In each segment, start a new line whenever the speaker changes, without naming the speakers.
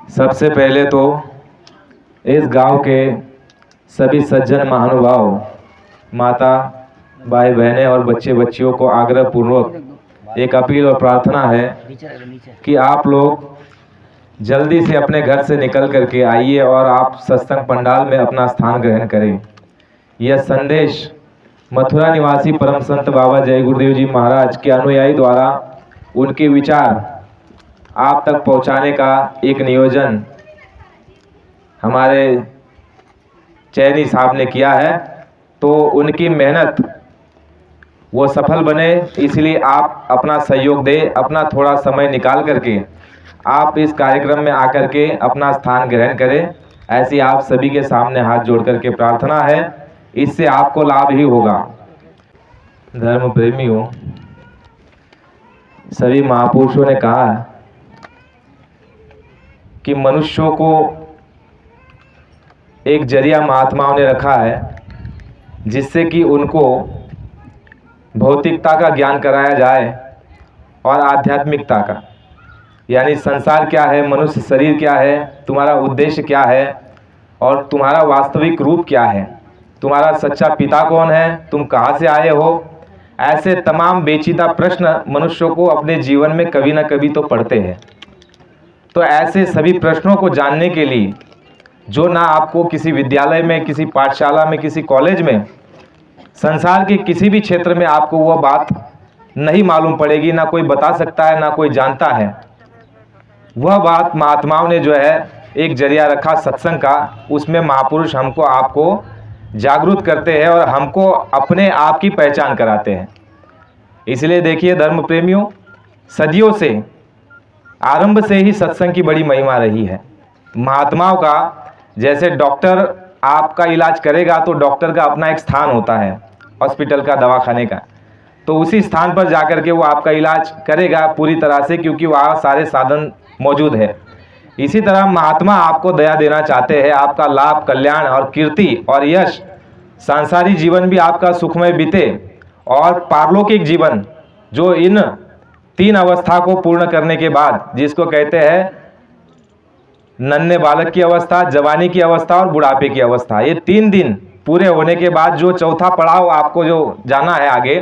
सबसे पहले तो इस गांव के सभी सज्जन महानुभाव, माता, भाई बहनें और बच्चे बच्चियों को आग्रह पूर्वक एक अपील और प्रार्थना है कि आप लोग जल्दी से अपने घर से निकल करके आइए और आप सत्संग पंडाल में अपना स्थान ग्रहण करें। यह संदेश मथुरा निवासी परम संत बाबा जय गुरुदेव जी महाराज के अनुयायी द्वारा उनके विचार आप तक पहुंचाने का एक नियोजन हमारे चैनी साहब ने किया है, तो उनकी मेहनत वो सफल बने, इसलिए आप अपना सहयोग दें, अपना थोड़ा समय निकाल करके आप इस कार्यक्रम में आकर के अपना स्थान ग्रहण करें। ऐसी आप सभी के सामने हाथ जोड़ करके प्रार्थना है, इससे आपको लाभ ही होगा। धर्म प्रेमियों, सभी महापुरुषों ने कहा कि मनुष्यों को एक जरिया महात्माओं ने रखा है जिससे कि उनको भौतिकता का ज्ञान कराया जाए और आध्यात्मिकता का, यानी संसार क्या है, मनुष्य शरीर क्या है, तुम्हारा उद्देश्य क्या है और तुम्हारा वास्तविक रूप क्या है, तुम्हारा सच्चा पिता कौन है, तुम कहाँ से आए हो। ऐसे तमाम पेचीदा प्रश्न मनुष्यों को अपने जीवन में कभी ना कभी तो पढ़ते हैं। तो ऐसे सभी प्रश्नों को जानने के लिए जो ना आपको किसी विद्यालय में, किसी पाठशाला में, किसी कॉलेज में, संसार के किसी भी क्षेत्र में आपको वह बात नहीं मालूम पड़ेगी, ना कोई बता सकता है, ना कोई जानता है। वह बात महात्माओं ने जो है एक जरिया रखा सत्संग का, उसमें महापुरुष हमको आपको जागरूक करते हैं और हमको अपने आप की पहचान कराते हैं। इसलिए देखिए धर्म प्रेमियों, सदियों से, आरंभ से ही सत्संग की बड़ी महिमा रही है। महात्माओं का, जैसे डॉक्टर आपका इलाज करेगा तो डॉक्टर का अपना एक स्थान होता है, हॉस्पिटल का, दवाखाने का, तो उसी स्थान पर जाकर के वो आपका इलाज करेगा पूरी तरह से, क्योंकि वहाँ सारे साधन मौजूद है। इसी तरह महात्मा आपको दया देना चाहते हैं, आपका लाभ, कल्याण और कीर्ति और यश, सांसारिक जीवन भी आपका सुखमय बीते और पारलौकिक जीवन, जो इन तीन अवस्था को पूर्ण करने के बाद, जिसको कहते हैं नन्हे बालक की अवस्था, जवानी की अवस्था और बुढ़ापे की अवस्था, ये 3 दिन पूरे होने के बाद जो चौथा पड़ाव आपको जो जाना है आगे,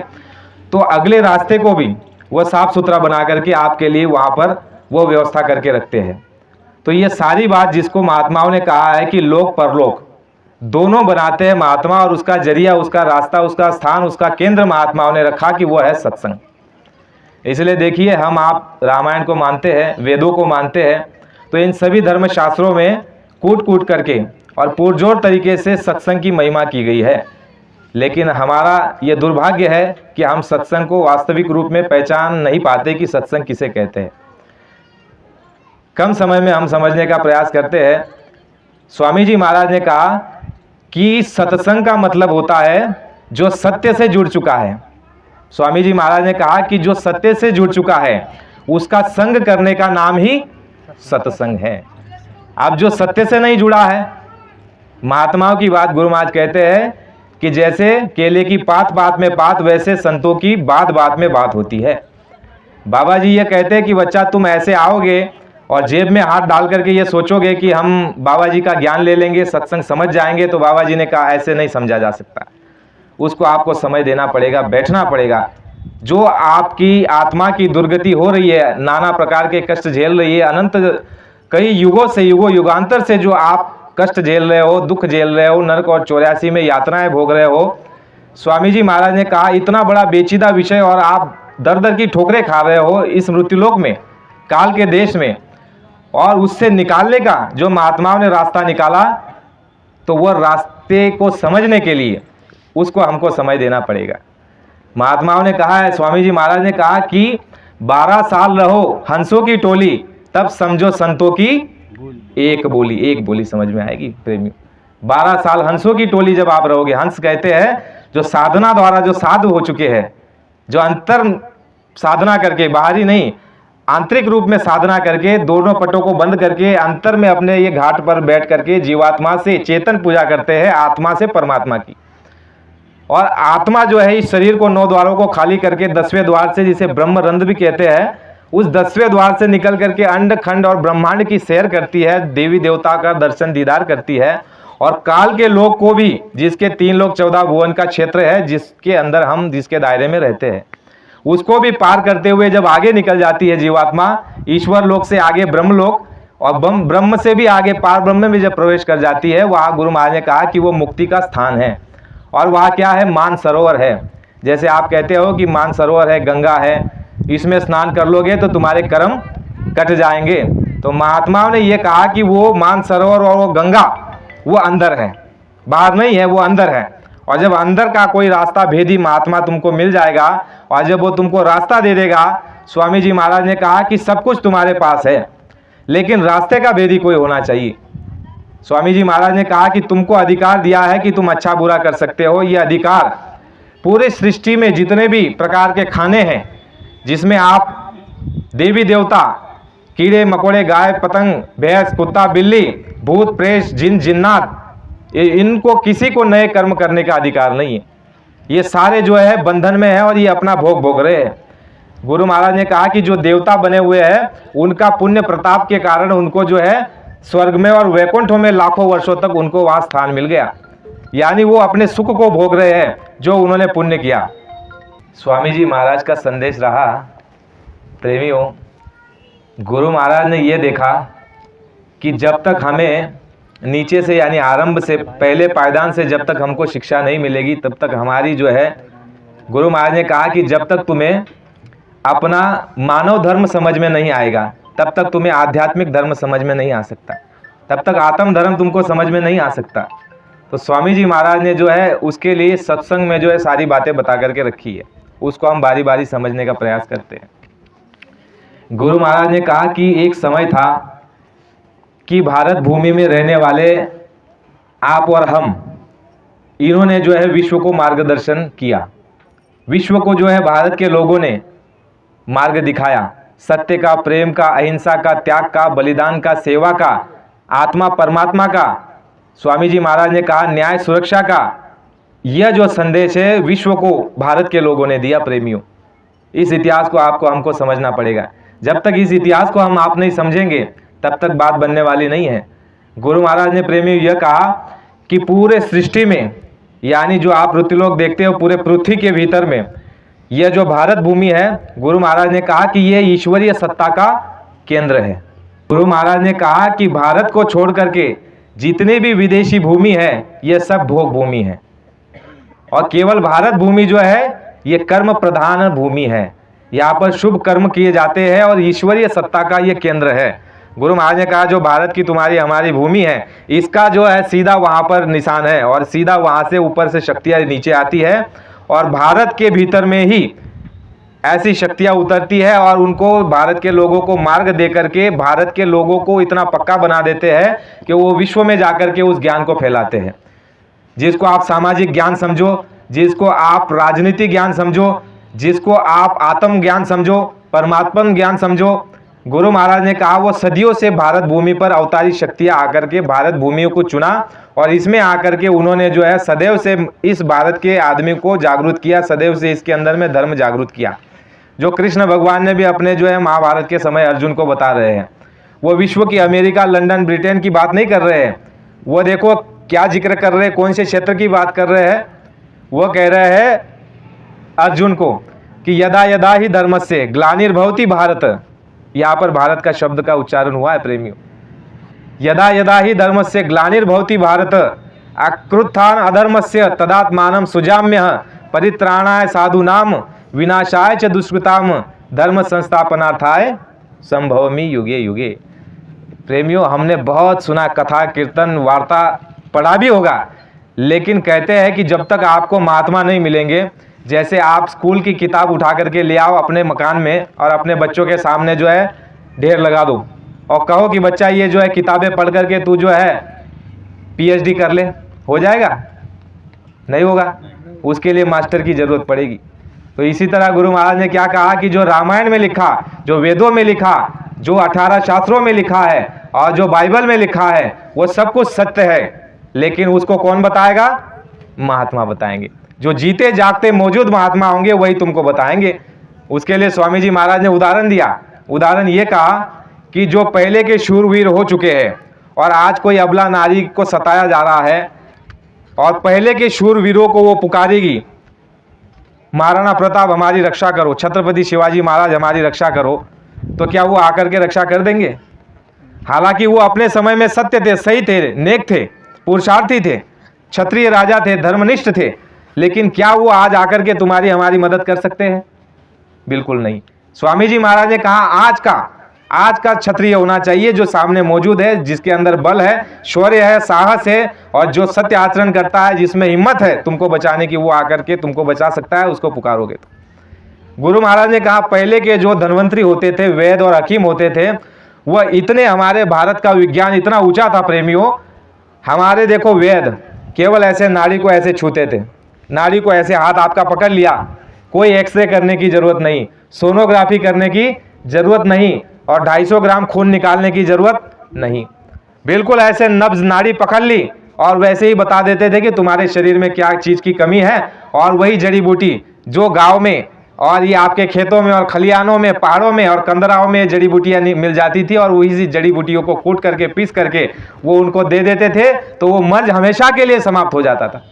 तो अगले रास्ते को भी वो साफ सुथरा बना करके आपके लिए वहाँ पर वो व्यवस्था करके रखते हैं। तो ये सारी बात जिसको महात्माओं ने कहा है कि लोक परलोक दोनों बनाते हैं महात्मा, और उसका जरिया, उसका रास्ता, उसका स्थान, उसका केंद्र महात्माओं ने रखा कि वो है सत्संग। इसलिए देखिए, हम आप रामायण को मानते हैं, वेदों को मानते हैं, तो इन सभी धर्म शास्त्रों में कूट कूट करके और पुरजोर तरीके से सत्संग की महिमा की गई है। लेकिन हमारा ये दुर्भाग्य है कि हम सत्संग को वास्तविक रूप में पहचान नहीं पाते कि सत्संग किसे कहते हैं। कम समय में हम समझने का प्रयास करते हैं। स्वामी जी महाराज ने कहा कि सत्संग का मतलब होता है जो सत्य से जुड़ चुका है। स्वामी जी महाराज ने कहा कि जो सत्य से जुड़ चुका है उसका संग करने का नाम ही सत्संग है। अब जो सत्य से नहीं जुड़ा है, महात्माओं की बात गुरु महाराज कहते हैं कि जैसे केले की पात पात में बात, वैसे संतों की बात बात में बात होती है। बाबा जी ये कहते हैं कि बच्चा तुम ऐसे आओगे और जेब में हाथ डाल करके ये सोचोगे कि हम बाबा जी का ज्ञान ले लेंगे, सत्संग समझ जाएंगे, तो बाबा जी ने कहा ऐसे नहीं समझा जा सकता। उसको आपको समय देना पड़ेगा, बैठना पड़ेगा। जो आपकी आत्मा की दुर्गति हो रही है, नाना प्रकार के कष्ट झेल रही है, अनंत कई युगों से, युगांतर से जो आप कष्ट झेल रहे हो, दुख झेल रहे हो, नरक और 84 में यातनाएं भोग रहे हो, स्वामी जी महाराज ने कहा इतना बड़ा बेचीदा विषय और आप दर दर की ठोकरें खा रहे हो इस मृत्युलोक में, काल के देश में, और उससे निकालने का जो महात्माओं ने रास्ता निकाला, तो वह रास्ते को समझने के लिए उसको हमको समय देना पड़ेगा। महात्माओं ने कहा है, स्वामी जी महाराज ने कहा कि 12 साल रहो हंसों की टोली, तब समझो संतों की एक बोली। एक बोली समझ में आएगी प्रेमी। 12 साल हंसों की टोली जब आप रहोगे, हंस कहते हैं जो साधना द्वारा जो साधु हो चुके हैं, जो अंतर साधना करके, बाहरी नहीं, आंतरिक रूप में साधना करके, दोनों पटों को बंद करके अंतर में अपने ये घाट पर बैठ करके जीवात्मा से चेतन पूजा करते हैं, आत्मा से परमात्मा की। और आत्मा जो है इस शरीर को 9 द्वारों को खाली करके 10वें द्वार से, जिसे ब्रह्मरंध्र भी कहते हैं, उस 10वें द्वार से निकल करके अंड खंड और ब्रह्मांड की सैर करती है, देवी देवता का दर्शन दीदार करती है, और काल के लोक को भी, जिसके 3 लोक 14 भुवन का क्षेत्र है, जिसके अंदर हम जिसके दायरे में रहते हैं, उसको भी पार करते हुए जब आगे निकल जाती है जीवात्मा, ईश्वर लोक से आगे ब्रह्म लोक, और ब्रह्म से भी आगे पार ब्रह्म में जब प्रवेश कर जाती है, वहाँ गुरु महाराज ने कहा कि वो मुक्ति का स्थान है। और वहाँ क्या है? मानसरोवर है। जैसे आप कहते हो कि मानसरोवर है, गंगा है, इसमें स्नान कर लोगे तो तुम्हारे कर्म कट जाएंगे। तो महात्माओं ने ये कहा कि वो मानसरोवर और वो गंगा वो अंदर है, बाहर नहीं है, वो अंदर है। और जब अंदर का कोई रास्ता भेदी महात्मा तुमको मिल जाएगा, और जब वो तुमको रास्ता दे देगा, स्वामी जी महाराज ने कहा कि सब कुछ तुम्हारे पास है, लेकिन रास्ते का भेदी कोई होना चाहिए। स्वामी जी महाराज ने कहा कि तुमको अधिकार दिया है कि तुम अच्छा बुरा कर सकते हो। ये अधिकार पूरे सृष्टि में जितने भी प्रकार के खाने हैं, जिसमें आप देवी देवता, कीड़े मकोड़े, गाय पतंग, भैंस, कुत्ता, बिल्ली, भूत प्रेत, जिन जिन्नात, इनको किसी को नए कर्म करने का अधिकार नहीं है। ये सारे जो है बंधन में है और ये अपना भोग भोग रहे हैं। गुरु महाराज ने कहा कि जो देवता बने हुए हैं, उनका पुण्य प्रताप के कारण उनको जो है स्वर्ग में और वैकुंठों में लाखों वर्षों तक उनको वहां स्थान मिल गया। यानी वो अपने सुख को भोग रहे हैं जो उन्होंने पुण्य किया। स्वामी जी महाराज का संदेश रहा, प्रेमियों, गुरु महाराज ने ये देखा कि जब तक हमें नीचे से यानी आरंभ से पहले पायदान से जब तक हमको शिक्षा नहीं मिलेगी, तब तक हमारी जो है, गुरु महाराज ने कहा कि जब तक तुम्हें अपना मानव धर्म समझ में नहीं आएगा, तब तक तुम्हें आध्यात्मिक धर्म समझ में नहीं आ सकता, तब तक आत्म धर्म तुमको समझ में नहीं आ सकता। तो स्वामी जी महाराज ने जो है उसके लिए सत्संग में जो है सारी बातें बता करके रखी है, उसको हम बारी बारी समझने का प्रयास करते हैं। गुरु महाराज ने कहा कि एक समय था कि भारत भूमि में रहने वाले आप और हम, इन्होंने जो है विश्व को मार्गदर्शन किया। विश्व को जो है भारत के लोगों ने मार्ग दिखाया, सत्य का, प्रेम का, अहिंसा का, त्याग का, बलिदान का, सेवा का, आत्मा परमात्मा का, स्वामी जी महाराज ने कहा न्याय सुरक्षा का। यह जो संदेश है विश्व को भारत के लोगों ने दिया। प्रेमियों, इस इतिहास को आपको हमको समझना पड़ेगा। जब तक इस इतिहास को हम आप नहीं समझेंगे, तब तक बात बनने वाली नहीं है। गुरु महाराज ने प्रेमियों यह कहा कि पूरे सृष्टि में, यानी जो आप ऋतुलोक देखते हो, पूरे पृथ्वी के भीतर में यह जो भारत भूमि है, गुरु महाराज ने कहा कि यह ईश्वरीय सत्ता का केंद्र है। गुरु महाराज ने कहा कि भारत को छोड़ करके जितने भी विदेशी भूमि है, यह सब भोग भूमि है, और केवल भारत भूमि जो है ये कर्म प्रधान भूमि है। यहाँ पर शुभ कर्म किए जाते हैं और ईश्वरीय सत्ता का ये केंद्र है। गुरु महाराज ने कहा जो भारत की तुम्हारी हमारी भूमि है, इसका जो है सीधा वहाँ पर निशान है, और सीधा वहाँ से ऊपर से शक्तियाँ नीचे आती है, और भारत के भीतर में ही ऐसी शक्तियाँ उतरती है, और उनको भारत के लोगों को मार्ग दे करके भारत के लोगों को इतना पक्का बना देते हैं कि वो विश्व में जाकर के उस ज्ञान को फैलाते हैं। जिसको आप सामाजिक ज्ञान समझो, जिसको आप राजनीतिक ज्ञान समझो, जिसको आप आत्म ज्ञान समझो, परमात्मा ज्ञान समझो, गुरु महाराज ने कहा वो सदियों से भारत भूमि पर अवतारी शक्तियां आकर के भारत भूमि को चुना, और इसमें आकर के उन्होंने जो है सदैव से इस भारत के आदमी को जागरूक किया, सदैव से इसके अंदर में धर्म जागरूक किया। जो कृष्ण भगवान ने भी अपने जो है महाभारत के समय अर्जुन को बता रहे हैं, वो विश्व की, अमेरिका, लंदन, ब्रिटेन की बात नहीं कर रहे हैं। वो देखो क्या जिक्र कर रहे हैं, कौन से क्षेत्र की बात कर रहे हैं। वो कह रहे हैं अर्जुन को कि यदा यदा ही धर्मस्य ग्लानिर्भवति भारत। यहाँ पर भारत का शब्द का उच्चारण हुआ है प्रेमियों। यदा यदा ही धर्मस्य ग्लानिर्भवति भारत अकृत्थान अधर्मस्य तदात्मानं सुजाम्यः परित्राणाय साधूनाम विनाशाय च दुष्कृताम धर्म संस्थापनार्थाय संभवामि युगे युगे। प्रेमियों, हमने बहुत सुना, कथा कीर्तन वार्ता पढ़ा भी होगा, लेकिन कहते हैं कि जब तक आपको महात्मा नहीं मिलेंगे, जैसे आप स्कूल की किताब उठा करके ले आओ अपने मकान में और अपने बच्चों के सामने जो है ढेर लगा दो और कहो कि बच्चा ये जो है किताबें पढ़ करके तू जो है पीएचडी कर ले, हो जाएगा? नहीं होगा, उसके लिए मास्टर की जरूरत पड़ेगी। तो इसी तरह गुरु महाराज ने क्या कहा कि जो रामायण में लिखा, जो वेदों में लिखा, जो 18 शास्त्रों में लिखा है और जो बाइबल में लिखा है, वो सब कुछ सत्य है, लेकिन उसको कौन बताएगा? महात्मा बताएंगे। जो जीते जागते मौजूद महात्मा होंगे वही तुमको बताएंगे। उसके लिए स्वामी जी महाराज ने उदाहरण दिया। उदाहरण ये कहा कि जो पहले के शूरवीर हो चुके हैं और आज कोई अबला नारी को सताया जा रहा है और पहले के शूरवीरों को वो पुकारेगी, महाराणा प्रताप हमारी रक्षा करो, छत्रपति शिवाजी महाराज हमारी रक्षा करो, तो क्या वो आकर के रक्षा कर देंगे? हालांकि वो अपने समय में सत्य थे, सही थे, नेक थे, पुरुषार्थी थे, क्षत्रिय राजा थे, धर्मनिष्ठ थे, लेकिन क्या वो आज आकर के तुम्हारी हमारी मदद कर सकते हैं? बिल्कुल नहीं। स्वामी जी महाराज ने कहा आज का क्षत्रिय होना चाहिए जो सामने मौजूद है, जिसके अंदर बल है, शौर्य है, साहस है और जो सत्य आचरण करता है, जिसमें हिम्मत है तुमको बचाने की, वो आकर के तुमको बचा सकता है, उसको पुकारोगे तो। गुरु महाराज ने कहा पहले के जो धन्वंतरी होते थे, वैद और हकीम होते थे, वह इतने, हमारे भारत का विज्ञान इतना ऊंचा था प्रेमियों, हमारे देखो वैद केवल ऐसे नाड़ी को ऐसे छूते थे, नाड़ी को ऐसे हाथ आपका पकड़ लिया, कोई एक्सरे करने की जरूरत नहीं, सोनोग्राफी करने की जरूरत नहीं और 250 ग्राम खून निकालने की जरूरत नहीं, बिल्कुल ऐसे नब्ज नाड़ी पकड़ ली और वैसे ही बता देते थे कि तुम्हारे शरीर में क्या चीज की कमी है। और वही जड़ी बूटी जो गांव में और ये आपके खेतों में और खलिहानों में, पहाड़ों में और कंदराओं में जड़ी बूटियां मिल जाती थी और वही जड़ी बूटियों को कूट करके, पीस करके वो उनको दे देते थे, तो वो मर्ज हमेशा के लिए समाप्त हो जाता था।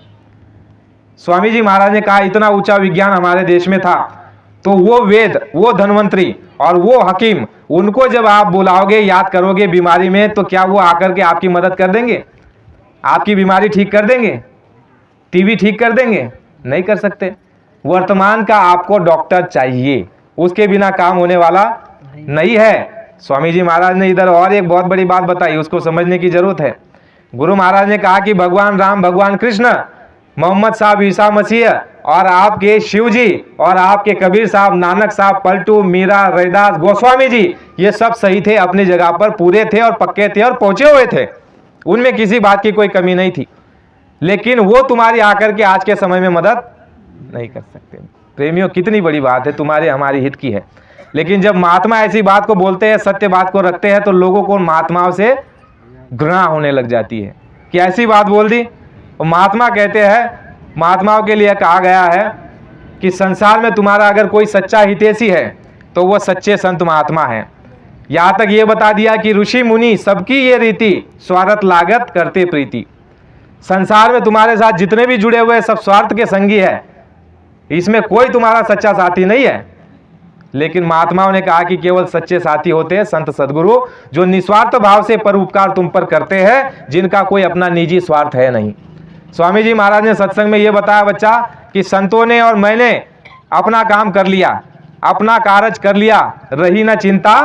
स्वामी जी महाराज ने कहा इतना ऊंचा विज्ञान हमारे देश में था, तो वो वेद, वो धन्वंतरी और वो हकीम, उनको जब आप बुलाओगे, याद करोगे बीमारी में, तो क्या वो आकर के आपकी मदद कर देंगे? आपकी बीमारी ठीक कर देंगे? टीबी ठीक कर देंगे? नहीं कर सकते। वर्तमान का आपको डॉक्टर चाहिए, उसके बिना काम होने वाला नहीं है। स्वामी जी महाराज ने इधर और एक बहुत बड़ी बात बताई, उसको समझने की जरूरत है। गुरु महाराज ने कहा कि भगवान राम, भगवान कृष्ण, मोहम्मद साहब, ईसा मसीह और आपके शिव जी और आपके कबीर साहब, नानक साहब, पलटू, मीरा, रैदास, गोस्वामी जी, ये सब सही थे, अपनी जगह पर पूरे थे और पक्के थे और पहुंचे हुए थे, उनमें किसी बात की कोई कमी नहीं थी, लेकिन वो तुम्हारी आकर के आज के समय में मदद नहीं कर सकते। प्रेमियों, कितनी बड़ी बात है, तुम्हारे हमारी हित की है। लेकिन जब महात्मा ऐसी बात को बोलते हैं, सत्य बात को रखते हैं, तो लोगों को महात्माओं से घृणा होने लग जाती है कि ऐसी बात बोल दी। महात्मा कहते हैं, महात्माओं के लिए कहा गया है कि संसार में तुम्हारा अगर कोई सच्चा हितैषी है तो वह सच्चे संत महात्मा है। यहाँ तक ये बता दिया कि ऋषि मुनि सबकी ये रीति, स्वार्थ लागत करते प्रीति। संसार में तुम्हारे साथ जितने भी जुड़े हुए सब स्वार्थ के संगी है, इसमें कोई तुम्हारा सच्चा साथी नहीं है। लेकिन महात्माओं ने कहा कि केवल सच्चे साथी होते हैं संत सद्गुरु, जो निस्वार्थ भाव से परोपकार तुम पर करते हैं, जिनका कोई अपना निजी स्वार्थ है नहीं। स्वामी जी महाराज ने सत्संग में ये बताया बच्चा कि संतों ने और मैंने अपना काम कर लिया, अपना कार्य कर लिया, रही ना चिंता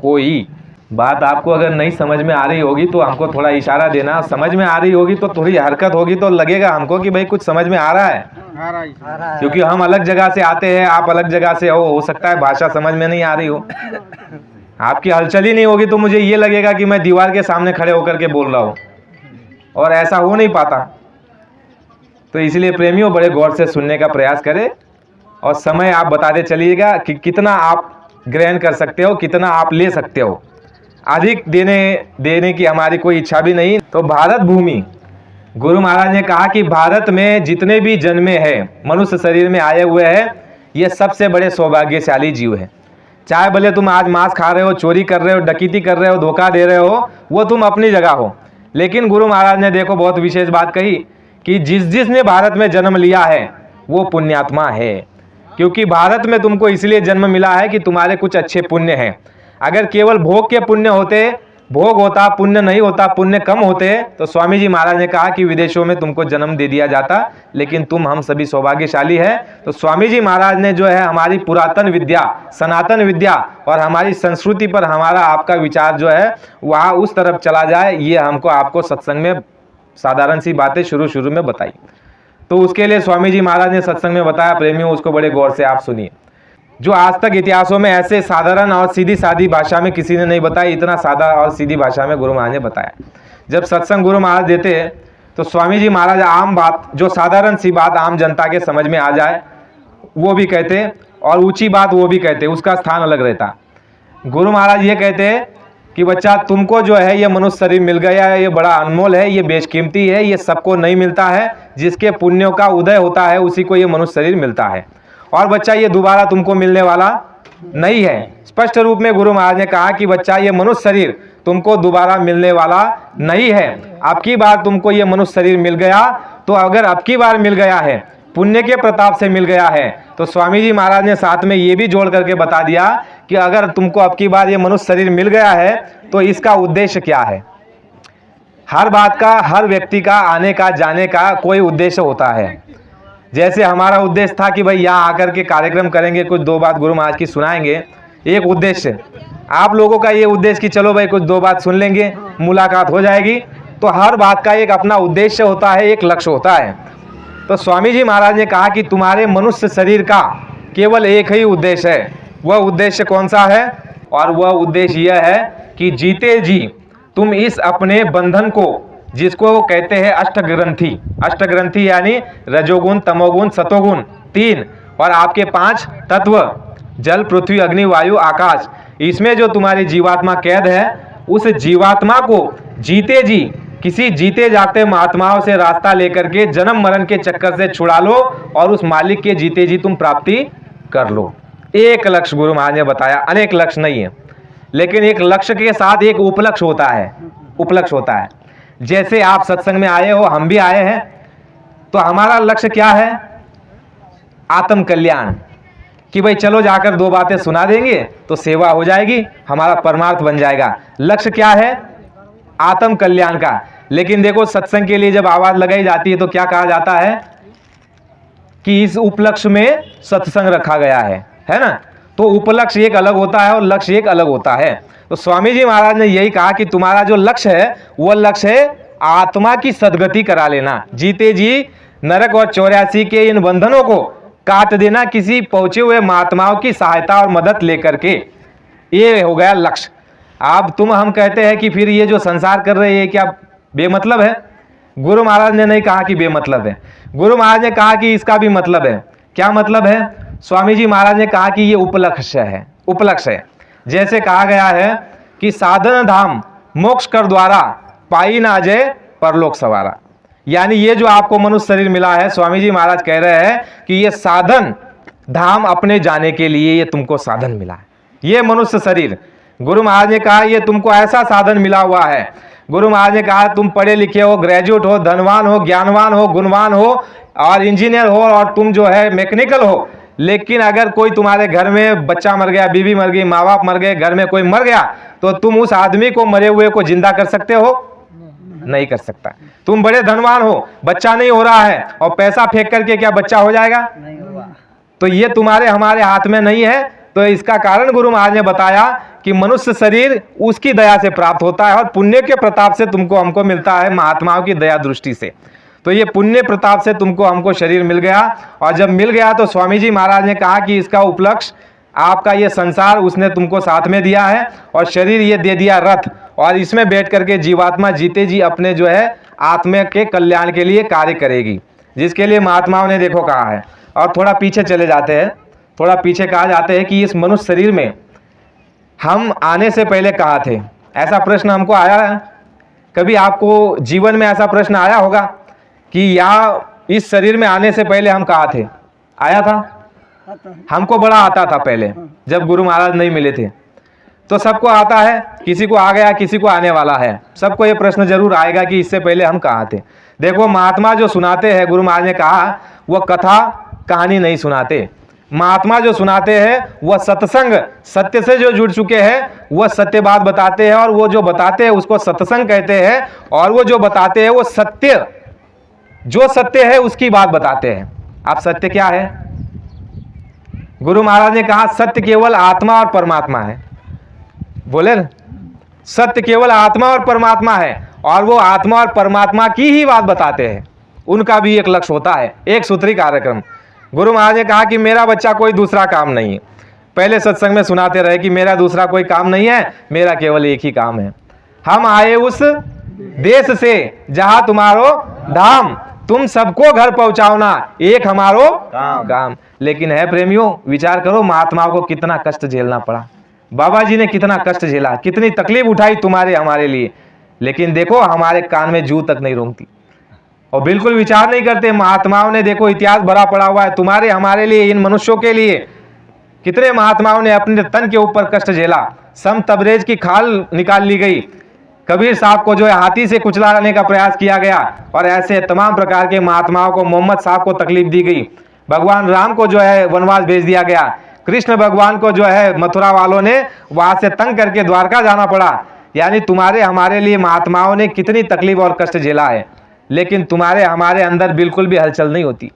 कोई। बात आपको अगर नहीं समझ में आ रही होगी तो हमको थोड़ा इशारा देना, समझ में आ रही होगी तो थोड़ी हरकत होगी तो लगेगा हमको कि भाई कुछ समझ में आ रहा है, क्योंकि हम अलग जगह से आते हैं, आप अलग जगह से हो सकता है भाषा समझ में नहीं आ रही हो, आपकी हलचल ही नहीं होगी तो मुझे ये लगेगा कि मैं दीवार के सामने खड़े होकर के बोल रहा हूँ, और ऐसा हो नहीं पाता। तो इसलिए प्रेमियों, बड़े गौर से सुनने का प्रयास करें और समय आप बताते चलिएगा कि कितना आप ग्रहण कर सकते हो, कितना आप ले सकते हो। अधिक देने की हमारी कोई इच्छा भी नहीं। तो भारत भूमि, गुरु महाराज ने कहा कि भारत में जितने भी जन्मे हैं, मनुष्य शरीर में आए हुए हैं, ये सबसे बड़े सौभाग्यशाली जीव है। चाहे भले तुम आज मांस खा रहे हो, चोरी कर रहे हो, डकैती कर रहे हो, धोखा दे रहे हो, वो तुम अपनी जगह हो, लेकिन गुरु महाराज ने देखो बहुत विशेष बात कही कि जिसने भारत में जन्म लिया है वो पुण्यात्मा है, क्योंकि भारत में तुमको इसलिए जन्म मिला है कि तुम्हारे कुछ अच्छे पुण्य हैं। अगर केवल भोग के पुण्य होते, भोग होता, पुण्य नहीं होता, पुण्य कम होते, तो स्वामी जी महाराज ने कहा कि विदेशों में तुमको जन्म दे दिया जाता, लेकिन तुम हम सभी सौभाग्यशाली है। तो स्वामी जी महाराज ने जो है हमारी पुरातन विद्या, सनातन विद्या और हमारी संस्कृति पर हमारा आपका विचार जो है वहाँ उस तरफ चला जाए, ये हमको आपको सत्संग में साधारण सी बातें शुरू में बताई। तो उसके लिए स्वामी जी महाराज ने सत्संग में बताया, प्रेमियों उसको बड़े गौर से आप सुनिए, जो आज तक इतिहासों में ऐसे साधारण और सीधी सादी भाषा में किसी ने नहीं बताई, इतना सादा और सीधी भाषा में गुरु महाराज ने बताया। जब सत्संग गुरु महाराज देते तो स्वामी जी महाराज आम बात, जो साधारण सी बात आम जनता के समझ में आ जाए वो भी कहते, और ऊंची बात वो भी कहते, उसका स्थान अलग रहता। गुरु महाराज ये कहते कि बच्चा तुमको जो है ये मनुष्य शरीर मिल गया है, ये बड़ा अनमोल है, ये बेशकीमती है, ये सबको नहीं मिलता है, जिसके पुण्यों का उदय होता है उसी को ये मनुष्य शरीर मिलता है, और बच्चा ये दोबारा तुमको मिलने वाला नहीं है। स्पष्ट रूप में गुरु महाराज ने कहा कि बच्चा, ये मनुष्य शरीर तुमको दोबारा मिलने वाला नहीं है। अब की बार तुमको ये मनुष्य शरीर मिल गया, तो अगर अब की बार मिल गया है, पुण्य के प्रताप से मिल गया है, तो स्वामी जी महाराज ने साथ में ये भी जोड़ करके बता दिया कि अगर तुमको अब की बार ये मनुष्य शरीर मिल गया है तो इसका उद्देश्य क्या है। हर बात का, हर व्यक्ति का आने का, जाने का कोई उद्देश्य होता है। जैसे हमारा उद्देश्य था कि भाई यहाँ आकर के कार्यक्रम करेंगे, कुछ दो बात गुरु महाराज की सुनाएंगे, एक उद्देश्य। आप लोगों का ये उद्देश्य कि चलो भाई कुछ दो बात सुन लेंगे, मुलाकात हो जाएगी। तो हर बात का एक अपना उद्देश्य होता है, एक लक्ष्य होता है। तो स्वामी जी महाराज ने कहा कि तुम्हारे मनुष्य शरीर का केवल एक ही उद्देश्य है। वह उद्देश्य कौन सा है? और वह उद्देश्य यह है कि जीते जी तुम इस अपने बंधन को, जिसको वो कहते हैं अष्टग्रंथि, अष्टग्रंथि यानी रजोगुण, तमोगुण, सतोगुण 3 और आपके 5 तत्व, जल, पृथ्वी, अग्नि, वायु, आकाश, इसमें जो तुम्हारी जीवात्मा कैद है, उस जीवात्मा को जीते जी किसी जीते जागते महात्माओं से रास्ता लेकर के जन्म मरण के चक्कर से छुड़ा लो और उस मालिक के जीते जी तुम प्राप्ति कर लो। एक लक्ष्य गुरु महाराज ने बताया, अनेक लक्ष्य नहीं है, लेकिन एक लक्ष्य के साथ एक उपलक्ष्य होता है, उपलक्ष्य होता है। जैसे आप सत्संग में आए हो, हम भी आए हैं, तो हमारा लक्ष्य क्या है? आत्म कल्याण, कि भाई चलो जाकर दो बातें सुना देंगे तो सेवा हो जाएगी, हमारा परमार्थ बन जाएगा। लक्ष्य क्या है? आत्म कल्याण का। लेकिन देखो, सत्संग के लिए जब आवाज लगाई जाती है तो क्या कहा जाता है कि इस उपलक्ष्य में सत्संग रखा गया है ना। तो उपलक्ष्य एक अलग होता है और लक्ष्य एक अलग होता है। तो स्वामी जी महाराज ने यही कहा कि तुम्हारा जो लक्ष्य है वह लक्ष्य है आत्मा की सद्गति करा लेना, जीते जी नरक और 84 के इन बंधनों को काट देना, किसी पहुंचे हुए महात्माओं की सहायता और मदद लेकर के। ये हो गया लक्ष्य। अब तुम हम कहते हैं कि फिर ये जो संसार कर रहे हैं क्या बेमतलब है? गुरु महाराज ने नहीं कहा कि बेमतलब है, गुरु महाराज ने कहा कि इसका भी मतलब है। क्या मतलब है? स्वामी जी महाराज ने कहा कि ये उपलक्ष्य है, उपलक्ष्य है। जैसे कहा गया है कि साधन धाम मोक्ष कर द्वारा, पाई ना अजय परलोक सवारा। यानी ये जो आपको मनुष्य शरीर मिला है, स्वामी जी महाराज कह रहे हैं कि ये साधन धाम अपने जाने के लिए ये तुमको साधन मिला है। ये मनुष्य शरीर, गुरु महाराज ने कहा ये तुमको ऐसा साधन मिला हुआ है। गुरु महाराज ने कहा तुम पढ़े लिखे हो, ग्रेजुएट हो, धनवान हो, ज्ञानवान हो, गुणवान हो और इंजीनियर हो और तुम जो है मैकेनिकल हो, लेकिन अगर कोई तुम्हारे घर में बच्चा मर गया, बीवी मर गई, माँ बाप मर गए, घर में कोई मर गया, तो तुम उस आदमी को, मरे हुए को जिंदा कर सकते हो? नहीं कर सकता। तुम बड़े धनवान हो, बच्चा नहीं हो रहा है और पैसा फेंक करके क्या बच्चा हो जाएगा? नहीं होगा। तो ये तुम्हारे हमारे हाथ में नहीं है। तो इसका कारण गुरु महाराज ने बताया कि मनुष्य शरीर उसकी दया से प्राप्त होता है और पुण्य के प्रताप से तुमको हमको मिलता है, महात्माओं की दया दृष्टि से। तो ये पुण्य प्रताप से तुमको हमको शरीर मिल गया। और जब मिल गया तो स्वामी जी महाराज ने कहा कि इसका उपलक्ष्य आपका ये संसार उसने तुमको साथ में दिया है और शरीर ये दे दिया रथ, और इसमें बैठ करके जीवात्मा जीते जी अपने जो है आत्मा के कल्याण के लिए कार्य करेगी, जिसके लिए महात्माओं ने देखो कहा है। और थोड़ा पीछे चले जाते हैं, थोड़ा पीछे कहा जाते हैं कि इस मनुष्य शरीर में हम आने से पहले कहाँ थे? ऐसा प्रश्न हमको आया है कभी? आपको जीवन में ऐसा प्रश्न आया होगा कि या इस शरीर में आने से पहले हम कहाँ थे? आया था? हमको बड़ा आता था पहले, जब गुरु महाराज नहीं मिले थे। तो सबको आता है, किसी को आ गया, किसी को आने वाला है। सबको ये प्रश्न जरूर आएगा कि इससे पहले हम कहाँ थे। देखो, महात्मा जो सुनाते हैं, गुरु महाराज ने कहा वह कथा कहानी नहीं सुनाते। महात्मा जो सुनाते हैं वह सत्संग, सत्य से जो जुड़ चुके हैं वह सत्य बात बताते हैं, और वो जो बताते हैं उसको सत्संग कहते हैं। और वो जो बताते हैं वो सत्य, जो सत्य है उसकी बात बताते हैं। आप सत्य क्या है? गुरु महाराज ने कहा सत्य केवल आत्मा और परमात्मा है। बोले ना, सत्य केवल आत्मा और परमात्मा है, और वो आत्मा और परमात्मा की ही बात बताते हैं। उनका भी एक लक्ष्य होता है, एक सूत्री कार्यक्रम। गुरु महाराज ने कहा कि मेरा बच्चा कोई दूसरा काम नहीं है। पहले सत्संग में सुनाते रहे कि मेरा दूसरा कोई काम नहीं है, मेरा केवल एक ही काम है। हम आए उस देश से जहां तुम्हारो धाम, तुम सबको घर पहुंचाओ ना, एक हमारो काम। लेकिन है प्रेमियों, विचार करो महात्माओं को कितना कष्ट झेलना पड़ा। बाबा जी ने कितना कष्ट झेला, कितनी तकलीफ उठाई तुम्हारे हमारे लिए, लेकिन देखो हमारे कान में जू तक नहीं रोंगती और बिल्कुल विचार नहीं करते। महात्माओं ने देखो इतिहास भरा पड़ा हुआ है तुम्हारे हमारे लिए, इन मनुष्यों के लिए। कितने महात्माओं ने अपने तन के ऊपर कष्ट झेला। सम तबरेज की खाल निकाल ली गई, कबीर साहब को जो है हाथी से कुचलाने का प्रयास किया गया, और ऐसे तमाम प्रकार के महात्माओं को, मोहम्मद साहब को तकलीफ दी गई, भगवान राम को जो है वनवास भेज दिया गया, कृष्ण भगवान को जो है मथुरा वालों ने वहां से तंग करके द्वारका जाना पड़ा। यानी तुम्हारे हमारे लिए महात्माओं ने कितनी तकलीफ और कष्ट झेला है, लेकिन तुम्हारे हमारे अंदर बिल्कुल भी हलचल नहीं होती।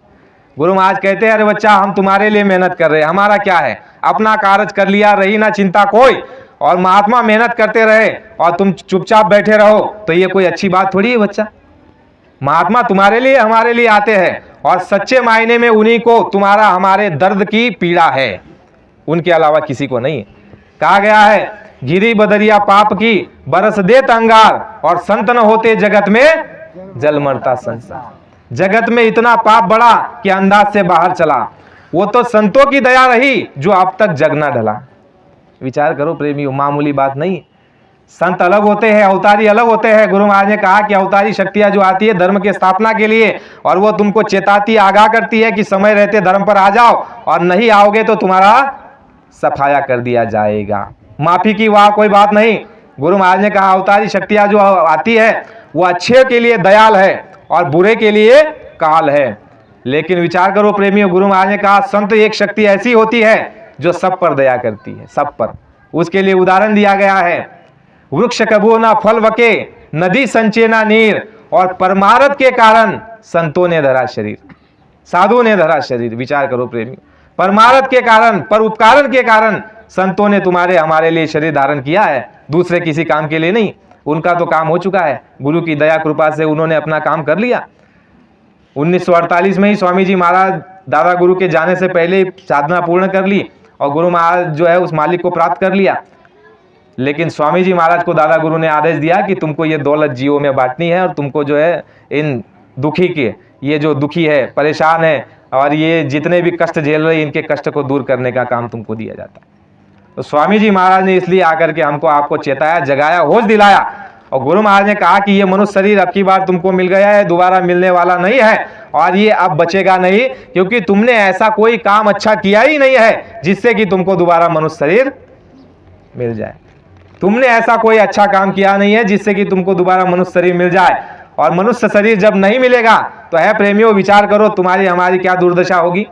गुरु महाराज कहते हैं, अरे बच्चा हम तुम्हारे लिए मेहनत कर रहे हैं, हमारा क्या है, अपना कार्य कर लिया, रही ना चिंता कोई। और महात्मा मेहनत करते रहे और तुम चुपचाप बैठे रहो, तो ये कोई अच्छी बात थोड़ी है बच्चा। महात्मा तुम्हारे लिए हमारे लिए आते हैं, और सच्चे मायने में उन्हीं को तुम्हारा हमारे दर्द की पीड़ा है, उनके अलावा किसी को नहीं। कहा गया है, गिरी बदरिया पाप की बरस देत अंगार, और संत न होते जगत में जल मरता संसार। जगत में इतना पाप बढ़ा कि अंदाज से बाहर चला, वो तो संतों की दया रही जो अब तक जग ना ढला। विचार करो प्रेमियों, मामूली बात नहीं। संत अलग होते हैं, अवतारी अलग होते हैं। गुरु महाराज ने कहा कि अवतारी शक्तियां जो आती है धर्म की स्थापना के लिए, और वो तुमको चेताती, आगाह करती है कि समय रहते धर्म पर आ जाओ, और नहीं आओगे तो तुम्हारा सफाया कर दिया जाएगा। माफी की वहां कोई बात नहीं। गुरु महाराज ने कहा अवतारी शक्तियां जो आती है वो अच्छे के लिए दयाल है और बुरे के लिए काल है। लेकिन विचार करो प्रेमियों, गुरु महाराज ने कहा संत एक शक्ति ऐसी होती है जो सब पर दया करती है, सब पर। उसके लिए उदाहरण दिया गया है, वृक्ष कबो ना फल वके, नदी संचे ना नीर, और परमारथ के कारण संतों ने धरा शरीर, साधु ने धरा शरीर। विचार करो प्रेमी, परमारथ के कारण, पर उपकारण के कारण संतों ने तुम्हारे हमारे लिए शरीर धारण किया है, दूसरे किसी काम के लिए नहीं। उनका तो काम हो चुका है, गुरु की दया कृपा से उन्होंने अपना काम कर लिया। 1948 में ही स्वामी जी महाराज दादा गुरु के जाने से पहले साधना पूर्ण कर ली, और गुरु महाराज जो है उस मालिक को प्राप्त कर लिया। लेकिन स्वामी जी महाराज को दादा गुरु ने आदेश दिया कि तुमको ये दौलत जीवों में बांटनी है, और तुमको जो है इन दुखी के, ये जो दुखी है, परेशान है, और ये जितने भी कष्ट झेल रहे, इनके कष्ट को दूर करने का काम तुमको दिया जाता है। तो स्वामी जी महाराज ने इसलिए आकर के हमको आपको चेताया, जगाया, होश दिलाया। और गुरु महाराज ने कहा कि ये मनुष्य शरीर अब की बार तुमको मिल गया है, दोबारा मिलने वाला नहीं है, और ये अब बचेगा नहीं, क्योंकि तुमने ऐसा कोई काम अच्छा किया ही नहीं है जिससे कि तुमको दोबारा मनुष्य शरीर मिल जाए। तुमने ऐसा कोई अच्छा काम किया नहीं है जिससे कि तुमको दोबारा मनुष्य शरीर मिल जाए। और मनुष्य शरीर जब नहीं मिलेगा तो है प्रेमियों, विचार करो तुम्हारी हमारी क्या दुर्दशा होगी।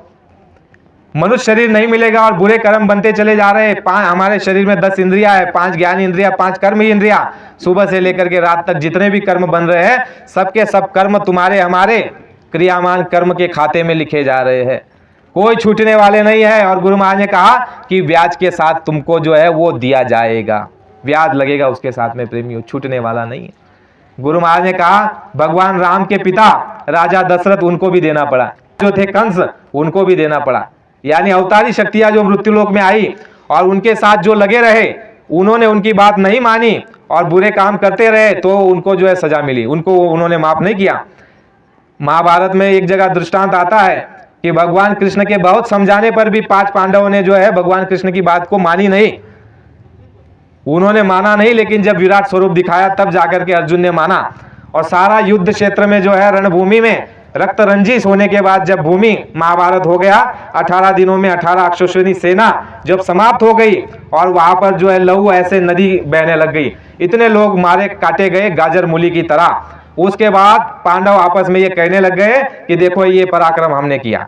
मनुष्य शरीर नहीं मिलेगा और बुरे कर्म बनते चले जा रहे हैं। हमारे शरीर में 10 इंद्रियां है, 5 ज्ञान इंद्रिया, 5 कर्म इंद्रिया। सुबह से लेकर के रात तक जितने भी कर्म बन रहे हैं, सबके सब कर्म तुम्हारे हमारे क्रियामान कर्म के खाते में लिखे जा रहे हैं, कोई छूटने वाले नहीं है। और गुरु महाराज ने कहा कि ब्याज के साथ तुमको जो है वो दिया जाएगा, ब्याज लगेगा उसके साथ में प्रेमियों, छूटने वाला नहीं है। गुरु महाराज ने कहा भगवान राम के पिता राजा दशरथ, उनको भी देना पड़ा, जो थे कंस उनको भी देना पड़ा। यानी अवतारी शक्तियां जो मृत्युलोक में आई और उनके साथ जो लगे रहे, उन्होंने उनकी बात नहीं मानी और बुरे काम करते रहे, तो उनको जो है सजा मिली, उनको उन्होंने माफ नहीं किया। महाभारत में एक जगह दृष्टांत आता है कि भगवान कृष्ण के बहुत समझाने पर भी 5 पांडवों ने जो है भगवान कृष्ण की बात को मानी नहीं, उन्होंने माना नहीं। लेकिन जब विराट स्वरूप दिखाया तब जाकर के अर्जुन ने माना, और सारा युद्ध क्षेत्र में जो है रणभूमि में रक्त रंजिश होने के बाद जब भूमि महाभारत हो गया, 18 दिनों में 18 अक्षौहिणी सेना जब समाप्त हो गई, और वहां पर जो है लहू ऐसे नदी बहने लग गई, इतने लोग मारे काटे गए गाजर मूली की तरह। उसके बाद पांडव आपस में ये कहने लग गए कि देखो ये पराक्रम हमने किया।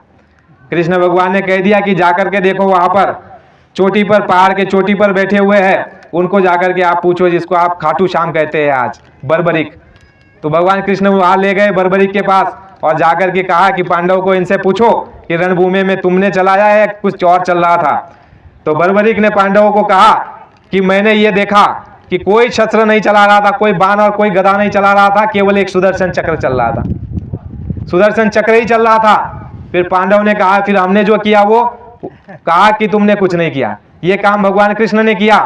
कृष्ण भगवान ने कह दिया कि जाकर के देखो वहां पर चोटी पर, पहाड़ के चोटी पर बैठे हुए हैं, उनको जाकर के आप पूछो, जिसको आप खाटू श्याम कहते हैं आज, बर्बरिक। तो भगवान कृष्ण वहां ले गए बर्बरिक के पास और जाकर के कहा कि पांडव को इनसे पूछो कि रणभूमि में तुमने चलाया है कुछ और चल रहा था। तो बर्बरिक ने पांडवों को कहा कि मैंने ये देखा कि कोई शस्त्र नहीं चला रहा था, कोई बाण और कोई गदा नहीं चला रहा था, केवल एक सुदर्शन चक्र चल रहा था, सुदर्शन चक्र ही चल रहा था। फिर पांडव ने कहा फिर हमने जो किया वो, कहा कि तुमने कुछ नहीं किया, ये काम भगवान कृष्ण ने किया।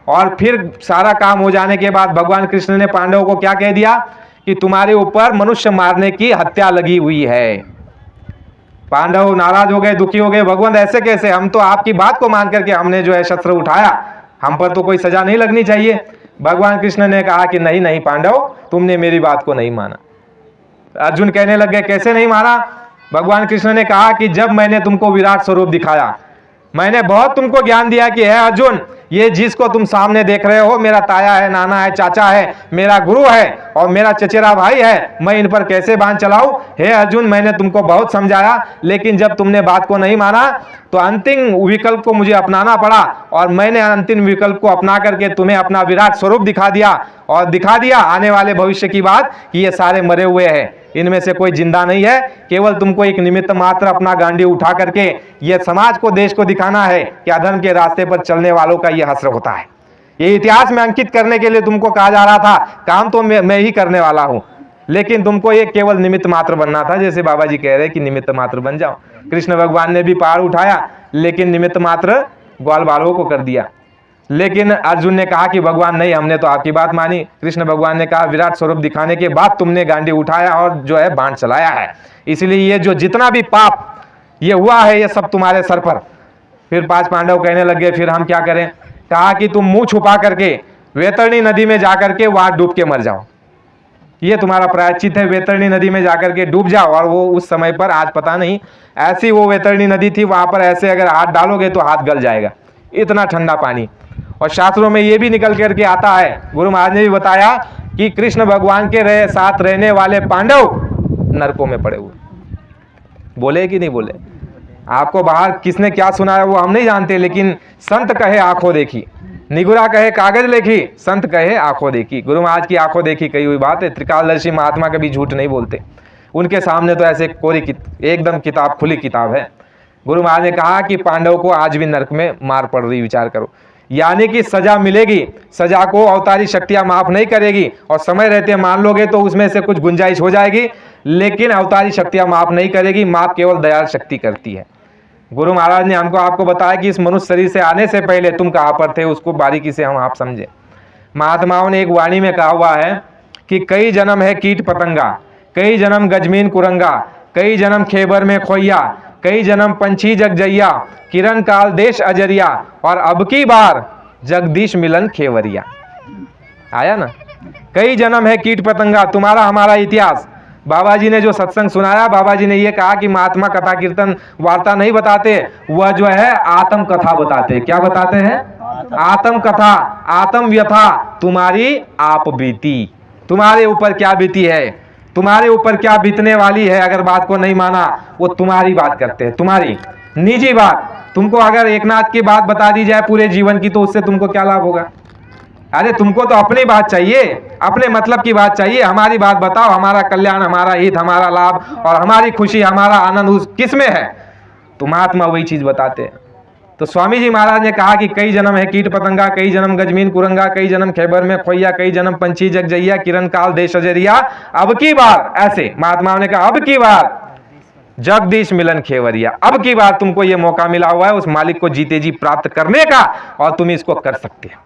और फिर सारा काम हो जाने के बाद भगवान कृष्ण ने पांडवों को क्या कह दिया कि तुम्हारे ऊपर मनुष्य मारने की हत्या लगी हुई है। पांडव नाराज हो गए, दुखी हो गए, भगवान ऐसे कैसे, हम तो आपकी बात को मान करके हमने जो है शस्त्र उठाया, हम पर तो कोई सजा नहीं लगनी चाहिए। भगवान कृष्ण ने कहा कि नहीं नहीं पांडव, तुमने मेरी बात को नहीं माना। अर्जुन कहने लग गए कैसे नहीं माना। भगवान कृष्ण ने कहा कि जब मैंने तुमको विराट स्वरूप दिखाया, मैंने बहुत तुमको ज्ञान दिया कि है अर्जुन, ये जिसको तुम सामने देख रहे हो मेरा ताया है, नाना है, चाचा है, मेरा गुरु है और मेरा चचेरा भाई है। मैं इन पर कैसे बांध चलाऊं? हे अर्जुन, मैंने तुमको बहुत समझाया, लेकिन जब तुमने बात को नहीं माना तो अंतिम विकल्प को मुझे अपनाना पड़ा और मैंने अंतिम विकल्प को अपना करके तुम्हें अपना विराट स्वरूप दिखा दिया और दिखा दिया आने वाले भविष्य की बात कि ये सारे मरे हुए हैं, इनमें से कोई जिंदा नहीं है। केवल तुमको एक निमित्त मात्र अपना गांडी उठा करके ये समाज को, देश को दिखाना है कि अधर्म के रास्ते पर चलने वालों का ये हश्र होता है। ये इतिहास में अंकित करने के लिए तुमको कहा जा रहा था, काम तो मैं ही करने वाला हूं, लेकिन तुमको ये केवल निमित्त मात्र बनना था। जैसे बाबा जी कह रहे कि निमित्त मात्र बन जाओ। कृष्ण भगवान ने भी पहाड़ उठाया, लेकिन निमित्त मात्र ग्वाल बालों को कर दिया। लेकिन अर्जुन ने कहा कि भगवान नहीं, हमने तो आपकी बात मानी। कृष्ण भगवान ने कहा विराट स्वरूप दिखाने के बाद तुमने गांडी उठाया और जो है बाण चलाया है, इसलिए ये जो जितना भी पाप ये हुआ है ये सब तुम्हारे सर पर। फिर 5 पांडव कहने लगे फिर हम क्या करें? कहा कि तुम मुंह छुपा करके वैतरणी नदी में जाकर के वहां डूब के मर जाओ, ये तुम्हारा प्रायश्चित है। वैतरणी नदी में जाकर के डूब जाओ। और वो उस समय पर, आज पता नहीं, ऐसी वो वैतरणी नदी थी, वहां पर ऐसे अगर हाथ डालोगे तो हाथ गल जाएगा, इतना ठंडा पानी। और शास्त्रों में ये भी निकल करके आता है, गुरु महाराज ने भी बताया कि कृष्ण भगवान के साथ रहने वाले पांडव नरकों में पड़े हुए। बोले कि नहीं बोले? आपको बाहर किसने क्या सुनाया वो हम नहीं जानते, लेकिन संत कहे आंखों देखी, निगुरा कहे कागज लेखी, संत कहे आंखों देखी। गुरु महाराज की आंखों देखी कही हुई बात है। त्रिकालदर्शी महात्मा कभी झूठ नहीं बोलते, उनके सामने तो ऐसे कोरी एकदम किताब, खुली किताब है। गुरु महाराज ने कहा कि पांडव को आज भी नरक में मार पड़ रही, विचार करो। यानी कि सजा मिलेगी, सजा को अवतारी शक्तियां माफ नहीं करेगी, और समय रहते मान लोगे तो उसमें से कुछ गुंजाइश हो जाएगी, लेकिन अवतारी शक्तियां माफ नहीं करेगी, माफ केवल दयाल शक्ति करती है। गुरु महाराज ने हमको आपको बताया कि इस मनुष्य शरीर से आने से पहले तुम कहाँ पर थे, उसको बारीकी से हम आप समझे। महात्माओं ने एक वाणी में कहा हुआ है कि कई जन्म है कीट पतंगा, कई जन्म गजमीन कुरंगा, कई जन्म खेबर में खोइया, कई जन्म पंछी जगजैया, किरण काल देश अजरिया, और अब की बार जगदीश मिलन खेवरिया। आया ना? कई जन्म है कीट पतंगा, तुम्हारा हमारा इतिहास। बाबा जी ने जो सत्संग सुनाया, बाबा जी ने ये कहा कि महात्मा कथा कीर्तन वार्ता नहीं बताते, वह जो है आत्म कथा बताते। क्या बताते हैं? आत्म कथा, आत्म व्यथा, तुम्हारी आप बीती, तुम्हारे ऊपर क्या बीती है, तुम्हारे ऊपर क्या बीतने वाली है। अगर बात को नहीं माना, वो तुम्हारी बात करते हैं, तुम्हारी निजी बात। तुमको अगर एकनाथ की बात बता दी जाए पूरे जीवन की, तो उससे तुमको क्या लाभ होगा? अरे तुमको तो अपनी बात चाहिए, अपने मतलब की बात चाहिए। हमारी बात बताओ, हमारा कल्याण, हमारा हित, हमारा लाभ और हमारी खुशी, हमारा आनंद उस किस में है? तो महात्मा वही चीज बताते हैं। तो स्वामी जी महाराज ने कहा कि कई जन्म है कीट पतंगा, कई जन्म गजमीन कुरंगा, कई जन्म खैबर में खोइया, कई जन्म पंछी जगजैया, किरण काल देश अजरिया, अब की बार, ऐसे महात्माओं ने कहा अब की बार जगदीश मिलन खेवरिया। अब की बार तुमको ये मौका मिला हुआ है उस मालिक को जीते जी प्राप्त करने का, और तुम इसको कर सकते हो।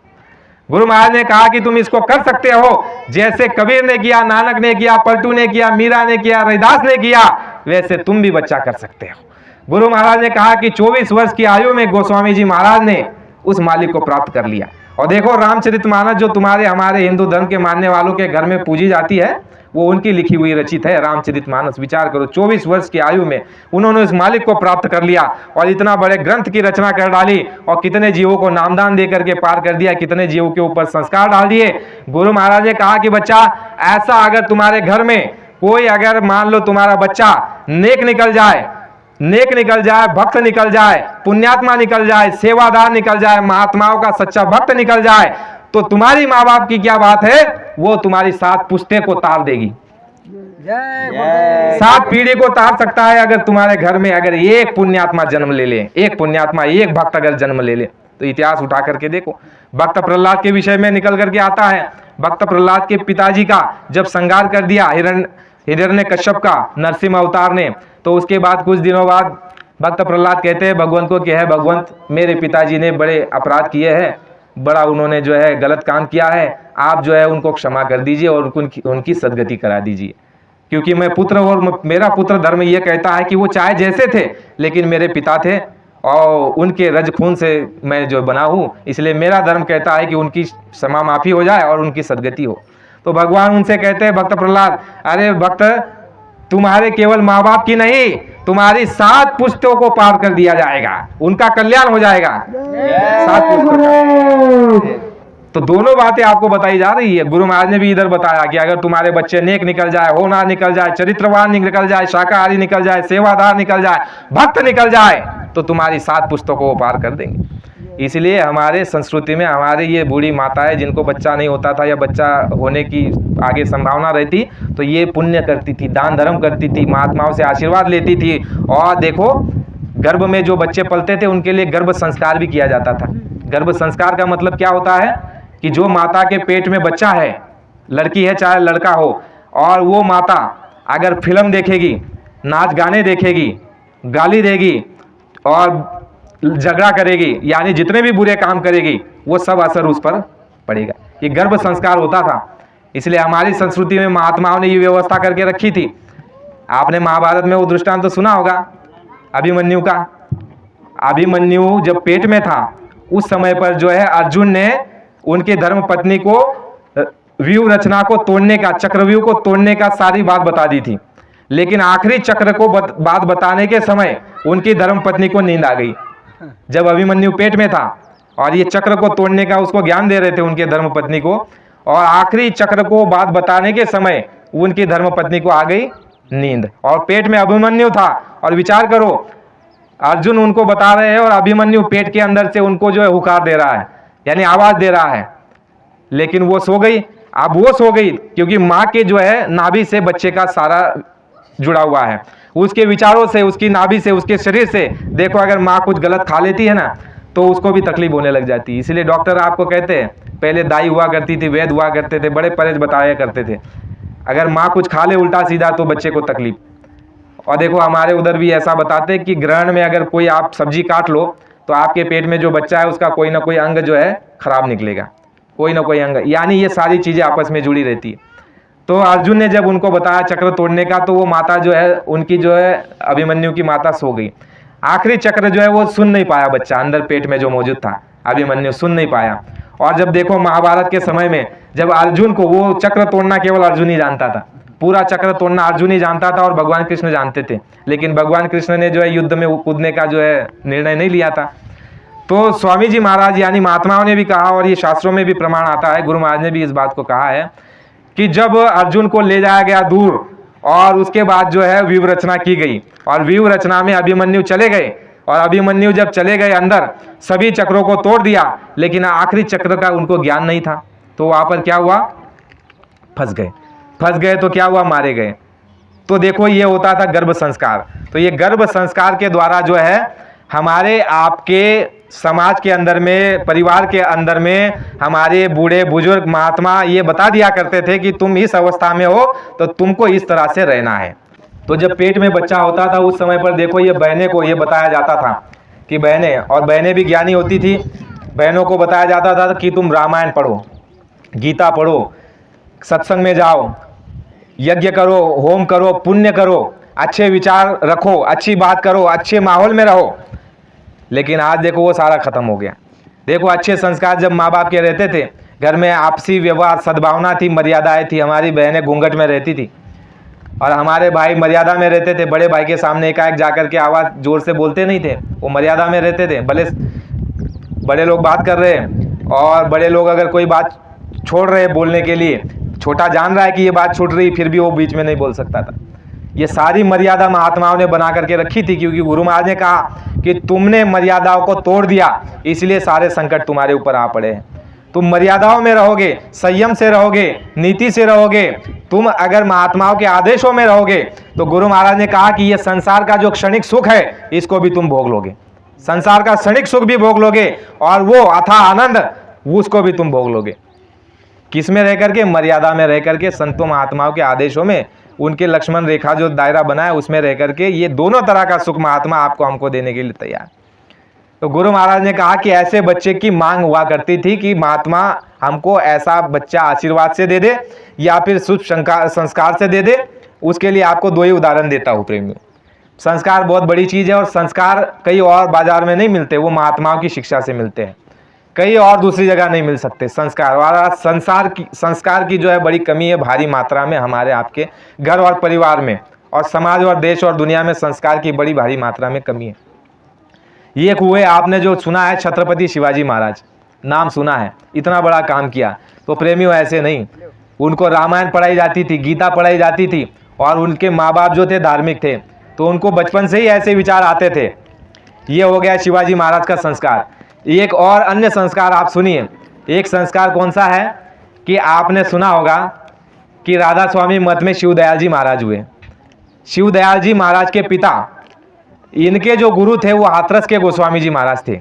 गुरु महाराज ने कहा कि तुम इसको कर सकते हो, जैसे कबीर ने किया, नानक ने किया, पलटू ने किया, मीरा ने किया, रविदास ने किया, वैसे तुम भी बच्चा कर सकते हो। गुरु महाराज ने कहा कि 24 वर्ष की आयु में गोस्वामी जी महाराज ने उस मालिक को प्राप्त कर लिया। और देखो रामचरितमानस जो तुम्हारे हमारे हिंदू धर्म के मानने वालों के घर में पूजी जाती है, वो उनकी लिखी हुई रचित है रामचरितमानस। विचार करो, 24 वर्ष की आयु में उन्होंने उस मालिक को प्राप्त कर लिया और इतना बड़े ग्रंथ की रचना कर डाली, और कितने जीवों को नामदान दे करके पार कर दिया, कितने जीवों के ऊपर संस्कार डाल दिए। गुरु महाराज ने कहा कि बच्चा, ऐसा अगर तुम्हारे घर में कोई, अगर मान लो तुम्हारा बच्चा नेक निकल जाए, नेक निकल जाए, भक्त निकल जाए, पुण्यात्मा निकल जाए, सेवादार निकल जाए, महात्माओं का सच्चा भक्त निकल जाए, तो तुम्हारी माँ बाप की क्या बात है, वो तुम्हारी 7 पुश्ते को तार देगी। 7 पीढ़ी को तार सकता है अगर तुम्हारे घर में अगर एक पुण्यात्मा जन्म ले ले, एक पुण्यात्मा, एक भक्त अगर जन्म ले ले। तो इतिहास उठा करके देखो, भक्त प्रहलाद के विषय में निकल करके आता है। भक्त प्रहलाद के पिताजी का जब संहार कर दिया हिरण्यकश्यप का नरसिंह अवतार ने, तो उसके बाद कुछ दिनों बाद भक्त प्रहलाद कहते हैं भगवंत को कि है भगवंत, मेरे पिताजी ने बड़े अपराध किए हैं, बड़ा उन्होंने जो है गलत काम किया है, आप जो है उनको क्षमा कर दीजिए और उनकी सदगति करा दीजिए, क्योंकि मैं पुत्र, और मेरा पुत्र धर्म ये कहता है कि वो चाहे जैसे थे लेकिन मेरे पिता थे और उनके रज खून से मैं जो बना हूँ, इसलिए मेरा धर्म कहता है कि उनकी क्षमा माफी हो जाए और उनकी सदगति हो। तो भगवान उनसे कहते हैं भक्त प्रहलाद, अरे भक्त तुम्हारे केवल माँ बाप की नहीं, तुम्हारी 7 पुश्तों को पार कर दिया जाएगा, उनका कल्याण हो जाएगा। 7 पुश्तों। तो दोनों बातें आपको बताई जा रही है। गुरु महाराज ने भी इधर बताया कि अगर तुम्हारे बच्चे नेक निकल जाए, होनहार निकल जाए, चरित्रवान निकल जाए, शाकाहारी निकल जाए, सेवादार निकल जाए, भक्त निकल जाए, तो तुम्हारी 7 पुस्तकों को पार कर देंगे। इसलिए हमारे संस्कृति में हमारे ये बूढ़ी माताएं जिनको बच्चा नहीं होता था या बच्चा होने की आगे संभावना रहती, तो ये पुण्य करती थी, दान धर्म करती थी, महात्माओं से आशीर्वाद लेती थी। और देखो, गर्भ में जो बच्चे पलते थे उनके लिए गर्भ संस्कार भी किया जाता था। गर्भ संस्कार का मतलब क्या होता है कि जो माता के पेट में बच्चा है, लड़की है चाहे लड़का हो, और वो माता अगर फिल्म देखेगी, नाच गाने देखेगी, गाली देगी और झगड़ा करेगी, यानी जितने भी बुरे काम करेगी, वो सब असर उस पर पड़ेगा। ये गर्भ संस्कार होता था। इसलिए हमारी संस्कृति में महात्माओं ने ये व्यवस्था करके रखी थी। आपने महाभारत में वो दृष्टांत तो सुना होगा अभिमन्यु का। अभिमन्यु जब पेट में था उस समय पर जो है अर्जुन ने उनकी धर्म पत्नी को व्यूह रचना को तोड़ने का, चक्रव्यूह को तोड़ने का सारी बात बता दी थी। लेकिन आखिरी चक्र को बात बताने के समय उनकी धर्म पत्नी को नींद आ गई। जब अभिमन्यु पेट में था और ये चक्र को तोड़ने का उसको ज्ञान दे रहे थे उनके धर्म पत्नी को, और आखिरी चक्र को बात बताने के समय उनकी धर्म पत्नी को आ गई नींद, और पेट में अभिमन्यु था। और विचार करो, अर्जुन उनको बता रहे हैं और अभिमन्यु पेट के अंदर से उनको जो है हुकार दे रहा है, यानी आवाज दे रहा है, लेकिन वो सो गई। अब वो सो गई क्योंकि माँ के जो है नाभि से बच्चे का सारा जुड़ा हुआ है, उसके विचारों से, उसकी नाभि से, उसके शरीर से। देखो, अगर माँ कुछ गलत खा लेती है ना तो उसको भी तकलीफ होने लग जाती है। इसलिए डॉक्टर आपको कहते हैं, पहले दाई हुआ करती थी, वैद्य हुआ करते थे, बड़े परहेज बताया करते थे, अगर माँ कुछ खा ले उल्टा सीधा तो बच्चे को तकलीफ। और देखो, हमारे उधर भी ऐसा बताते हैं कि ग्रहण में अगर कोई आप सब्जी काट लो तो आपके पेट में जो बच्चा है उसका कोई ना कोई अंग जो है खराब निकलेगा, कोई ना कोई अंग, यानी ये सारी चीजें आपस में जुड़ी रहती है। तो अर्जुन ने जब उनको बताया चक्र तोड़ने का, तो वो माता जो है उनकी जो है अभिमन्यु की माता सो गई। आखिरी चक्र जो है वो सुन नहीं पाया, बच्चा अंदर पेट में जो मौजूद था अभिमन्यु सुन नहीं पाया। और जब देखो महाभारत के समय में जब अर्जुन को, वो चक्र तोड़ना केवल अर्जुन ही जानता था, पूरा चक्र तोड़ना अर्जुन ही जानता था और भगवान कृष्ण जानते थे, लेकिन भगवान कृष्ण ने जो है युद्ध में कूदने का जो है निर्णय नहीं लिया था। तो स्वामी जी महाराज यानी महात्माओं ने भी कहा, और ये शास्त्रों में भी प्रमाण आता है, गुरु महाराज ने भी इस बात को कहा है कि जब अर्जुन को ले जाया गया दूर और उसके बाद जो है व्यूह रचना की गई, और व्यूह रचना में अभिमन्यु चले गए, और अभिमन्यु जब चले गए अंदर, सभी चक्रों को तोड़ दिया, लेकिन आखिरी चक्र का उनको ज्ञान नहीं था। तो वहां पर क्या हुआ, फंस गए। तो क्या हुआ, मारे गए। तो देखो, ये होता था गर्भ संस्कार। तो ये गर्भ संस्कार के द्वारा जो है हमारे आपके समाज के अंदर में, परिवार के अंदर में हमारे बूढ़े बुजुर्ग महात्मा ये बता दिया करते थे कि तुम इस अवस्था में हो तो तुमको इस तरह से रहना है। तो जब पेट में बच्चा होता था उस समय पर देखो, ये बहनें को ये बताया जाता था कि बहनें, और बहनें भी ज्ञानी होती थी, बहनों को बताया जाता था कि तुम रामायण पढ़ो, गीता पढ़ो, सत्संग में जाओ, यज्ञ करो, होम करो, पुण्य करो, अच्छे विचार रखो, अच्छी बात करो, अच्छे माहौल में रहो। लेकिन आज देखो वो सारा खत्म हो गया। देखो, अच्छे संस्कार जब माँ बाप के रहते थे, घर में आपसी व्यवहार, सद्भावना थी, मर्यादाएं थी, हमारी बहनें घूंघट में रहती थी और हमारे भाई मर्यादा में रहते थे। बड़े भाई के सामने एकाएक जाकर के आवाज़ जोर से बोलते नहीं थे, वो मर्यादा में रहते थे। भले बड़े लोग बात कर रहे हैं और बड़े लोग अगर कोई बात छोड़ रहे हैं बोलने के लिए, छोटा जान रहा है कि ये बात छूट रही, फिर भी वो बीच में नहीं बोल सकता था। ये सारी मर्यादा महात्माओं ने बना करके रखी थी, क्योंकि गुरु महाराज ने कहा कि तुमने मर्यादाओं को तोड़ दिया, इसलिए सारे संकट तुम्हारे ऊपर आ पड़े हैं। तुम मर्यादाओं में रहोगे, संयम से रहोगे, नीति से रहोगे, तुम अगर महात्माओं के आदेशों में रहोगे, तो गुरु महाराज ने कहा कि ये संसार का जो क्षणिक सुख है इसको भी तुम भोग लोगे, संसार का क्षणिक सुख भी भोग लोगे, और वो अथाह आनंद उसको भी तुम भोग लोगे। किस में रह करके, मर्यादा में रह करके, संतों महात्माओं के आदेशों में, उनके लक्ष्मण रेखा जो दायरा बना है उसमें रह करके, ये दोनों तरह का सुख महात्मा आपको हमको देने के लिए तैयार। तो गुरु महाराज ने कहा कि ऐसे बच्चे की मांग हुआ करती थी कि महात्मा हमको ऐसा बच्चा आशीर्वाद से दे दे या फिर शुभ संस्कार से दे दे। उसके लिए आपको 2 ही उदाहरण देता हूँ प्रेमियों। संस्कार बहुत बड़ी चीज़ है, और संस्कार कई और बाजार में नहीं मिलते, वो महात्माओं की शिक्षा से मिलते हैं, कहीं और दूसरी जगह नहीं मिल सकते संस्कार। और संस्कार की जो है बड़ी कमी है भारी मात्रा में हमारे आपके घर और परिवार में, और समाज और देश और दुनिया में संस्कार की बड़ी भारी मात्रा में कमी है। ये हुए आपने जो सुना है छत्रपति शिवाजी महाराज, नाम सुना है, इतना बड़ा काम किया। तो प्रेमियों ऐसे नहीं, उनको रामायण पढ़ाई जाती थी, गीता पढ़ाई जाती थी, और उनके माँ बाप जो थे धार्मिक थे, तो उनको बचपन से ही ऐसे विचार आते थे। ये हो गया शिवाजी महाराज का संस्कार। एक और अन्य संस्कार आप सुनिए। एक संस्कार कौन सा है कि आपने सुना होगा कि राधा स्वामी मठ में शिवदयाल जी महाराज हुए। शिवदयाल जी महाराज के पिता, इनके जो गुरु थे वो हाथरस के गोस्वामी जी महाराज थे,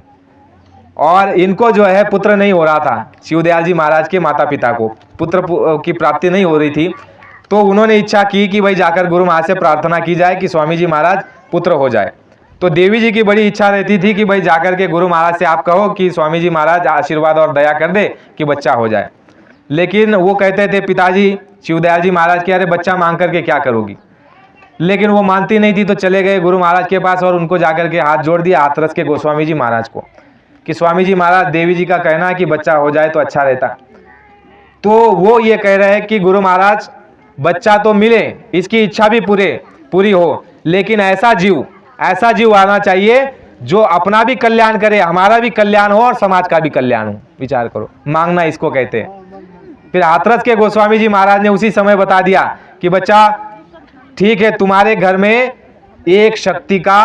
और इनको जो है पुत्र नहीं हो रहा था। शिवदयाल जी महाराज के माता पिता को पुत्र की प्राप्ति नहीं हो रही थी, तो उन्होंने इच्छा की कि भाई जाकर गुरु महाराज से प्रार्थना की जाए कि स्वामी जी महाराज पुत्र हो जाए। तो देवी जी की बड़ी इच्छा रहती थी कि भाई जाकर के गुरु महाराज से आप कहो कि स्वामी जी महाराज आशीर्वाद और दया कर दे कि बच्चा हो जाए। लेकिन वो कहते थे पिताजी शिवदयाल जी महाराज के, अरे बच्चा मांग करके क्या करोगी। लेकिन वो मानती नहीं थी, तो चले गए गुरु महाराज के पास और उनको जाकर के हाथ जोड़ दिया हाथरस के गोस्वामी जी महाराज को कि स्वामी जी महाराज, देवी जी का कहना है कि बच्चा हो जाए तो अच्छा रहता। तो वो ये कह रहे हैं कि गुरु महाराज बच्चा तो मिले, इसकी इच्छा भी पूरी हो, लेकिन ऐसा जीव आना चाहिए जो अपना भी कल्याण करे, हमारा भी कल्याण हो और समाज का भी कल्याण हो। विचार करो, मांगना इसको कहते हैं। फिर हाथरस के गोस्वामी जी महाराज ने उसी समय बता दिया कि बच्चा ठीक है, तुम्हारे घर में एक शक्ति का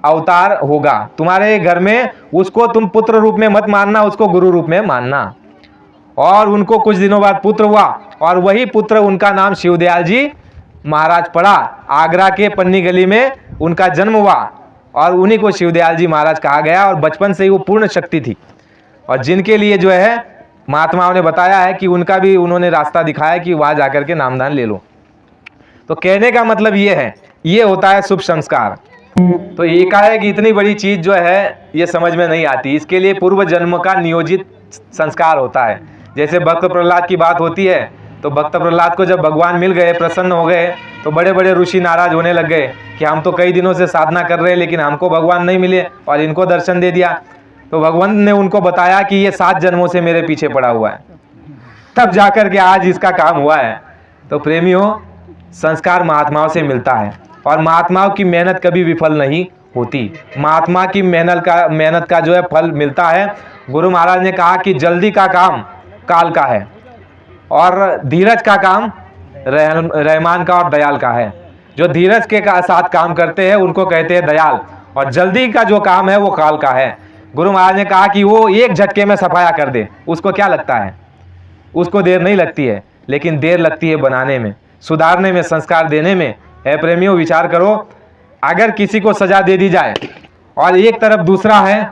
अवतार होगा, तुम्हारे घर में उसको तुम पुत्र रूप में मत मानना, उसको गुरु रूप में मानना। और उनको कुछ दिनों बाद पुत्र हुआ, और वही पुत्र उनका नाम शिवदयाल जी महाराज पड़ा। आगरा के पन्नी गली में उनका जन्म हुआ, और उन्हीं को शिवदयाल जी महाराज कहा गया, और बचपन से ही वो पूर्ण शक्ति थी। और जिनके लिए जो है महात्माओं ने बताया है कि उनका भी उन्होंने रास्ता दिखाया कि वहाँ जाकर के नामदान ले लो। तो कहने का मतलब ये है, ये होता है शुभ संस्कार। तो एकाएक इतनी बड़ी चीज जो है ये समझ में नहीं आती, इसके लिए पूर्व जन्म का नियोजित संस्कार होता है। जैसे भक्त प्रहलाद की बात होती है, तो भक्त प्रहलाद को जब भगवान मिल गए, प्रसन्न हो गए, तो बड़े बड़े ऋषि नाराज होने लग गए कि हम तो कई दिनों से साधना कर रहे हैं लेकिन हमको भगवान नहीं मिले और इनको दर्शन दे दिया। तो भगवान ने उनको बताया कि ये 7 जन्मों से मेरे पीछे पड़ा हुआ है, तब जाकर के आज इसका काम हुआ है। तो प्रेमियों, संस्कार महात्माओं से मिलता है, और महात्माओं की मेहनत कभी विफल नहीं होती। महात्मा की मेहनत का जो है फल मिलता है। गुरु महाराज ने कहा कि जल्दी का काम काल का है, और धीरज का काम रहमान का और दयाल का है। जो धीरज के साथ काम करते हैं उनको कहते हैं दयाल, और जल्दी का जो काम है वो काल का है। गुरु महाराज ने कहा कि वो एक झटके में सफाया कर दे, उसको क्या लगता है, उसको देर नहीं लगती है, लेकिन देर लगती है बनाने में, सुधारने में, संस्कार देने में। है प्रेमियों, विचार करो, अगर किसी को सजा दे दी जाए और एक तरफ दूसरा है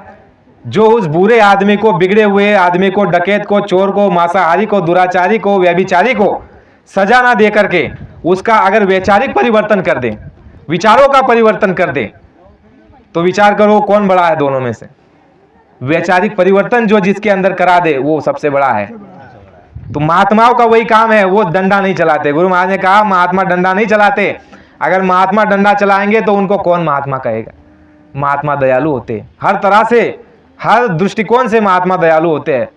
जो उस बुरे आदमी को, बिगड़े हुए आदमी को, डकैत को, चोर को, मांसाहारी को, दुराचारी को, व्यभिचारी को सजा ना दे करके उसका अगर वैचारिक परिवर्तन कर दे, विचारों का परिवर्तन कर दे, तो विचार करो कौन बड़ा है दोनों में से। वैचारिक परिवर्तन जो जिसके अंदर करा दे वो सबसे बड़ा है। तो महात्माओं का वही काम है, वो डंडा नहीं चलाते। गुरु महाराज ने कहा महात्मा डंडा नहीं चलाते, अगर महात्मा डंडा चलाएंगे तो उनको कौन महात्मा कहेगा। महात्मा दयालु होते, हर तरह से, हर दृष्टिकोण से महात्मा दयालु होते हैं।